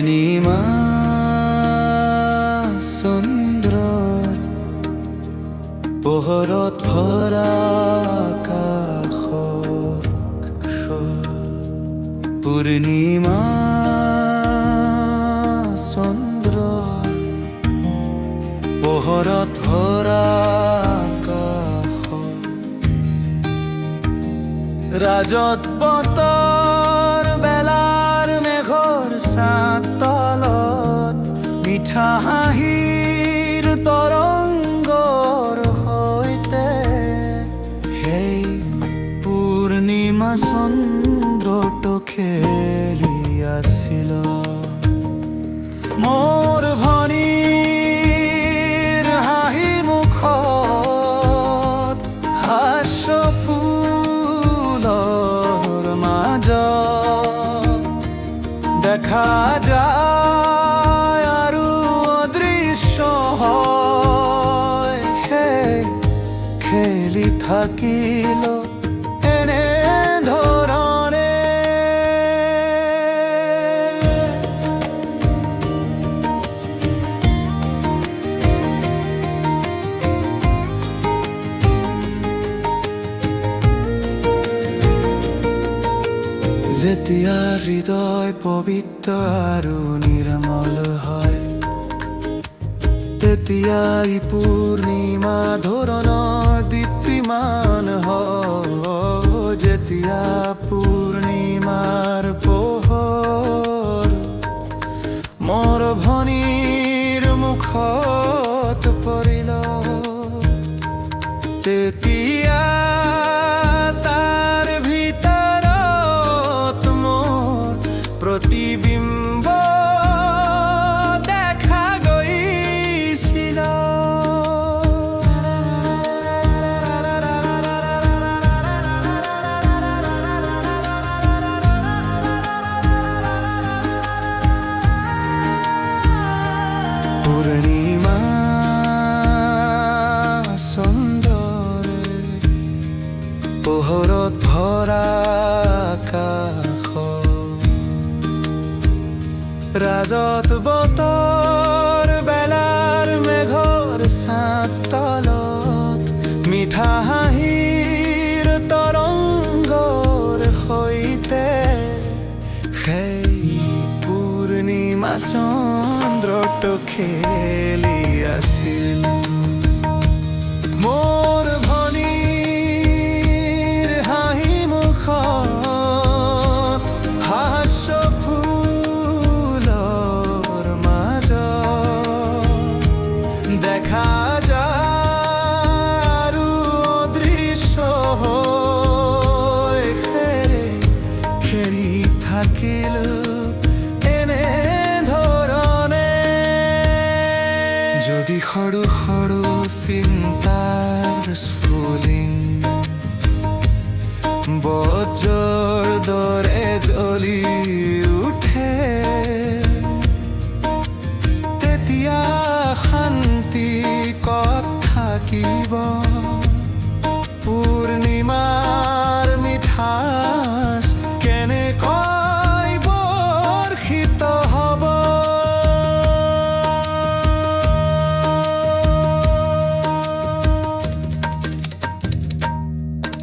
পূৰ্ণিমা চন্দ্ৰৰ পোহৰত ভৰা আকাশক পূৰ্ণিমা চন্দ্ৰৰ পোহৰত ভৰা আকাশক ৰাজত বতৰ বেলাৰ মেঘৰ ছাঁ তলত মিঠা হাঁহিৰ তৰংগৰ সৈতে সেই পূৰ্ণিমা চন্দ্ৰটো খেলি আছিল মোৰ ভনীৰ হাঁহি মুখত হাস্য ফুলৰ মাজত দেখা যায় আৰু অদৃশ্য হয় সেই খেলি থাকিল এনে ধৰণে যেতিয়া হৃদয় পবিত্ৰ আৰু নিৰ্মল হয় তেতিয়াই পূৰ্ণিমা ধৰণৰ দীপ্তিমান হয় যেতিয়া পূৰ্ণিমাৰ পোহৰ মোৰ ভনীৰ মুখত পৰিল তেতিয়া তাৰ ভিতৰত মোৰ প্ৰতিবিম্ব দেখা গৈছিল পূৰ্ণিমা চন্দ্ৰৰ পোহৰত ভৰা আকাশ ৰাজত বতৰ বেলাৰ মেঘৰ ছাঁ তলত মিঠা হাঁহিৰ তৰংগৰ সৈতে সেই পূৰ্ণিমা চন্দ্ৰটো খেলি আছিল মোৰ ভনীৰ হাঁহি মুখত হাস্য ফুলৰ মাজত দেখা যায় আৰু অদৃশ্য হৈ খেলি থাকিল এনে ধৰণে যদি সৰু সৰু চিন্তাৰ স্ফুলিং বজ্ৰৰ দৰে জ্বলি উঠে তেতিয়া শান্তি ক'ত থাকিব পূৰ্ণিমাৰ মিঠাচ কেনেকৈ বৰ্ষিত হ'ব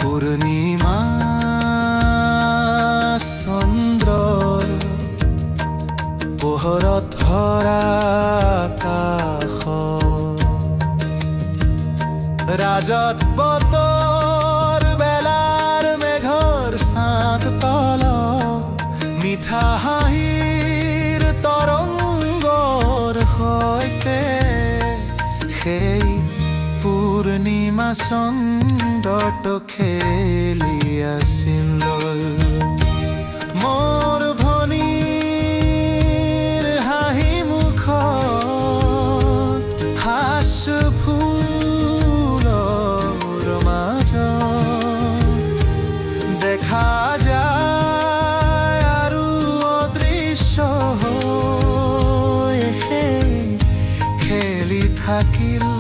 পূৰ্ণিমা চন্দ্ৰৰ পোহৰত ভৰা আকাশ ৰাজত বতৰ বেলাৰ মেঘৰ ছাঁ তলত মিঠা হাঁহিৰ তৰংগৰ সৈতে সেই পূৰ্ণিমা চন্দ্ৰটো খেলি আছিল মোৰ ভনীৰ হাঁহি মুখত হাস্য ফুলৰ মাজত দেখা যায় আৰু অদৃশ্য হৈ খেলি থাকিল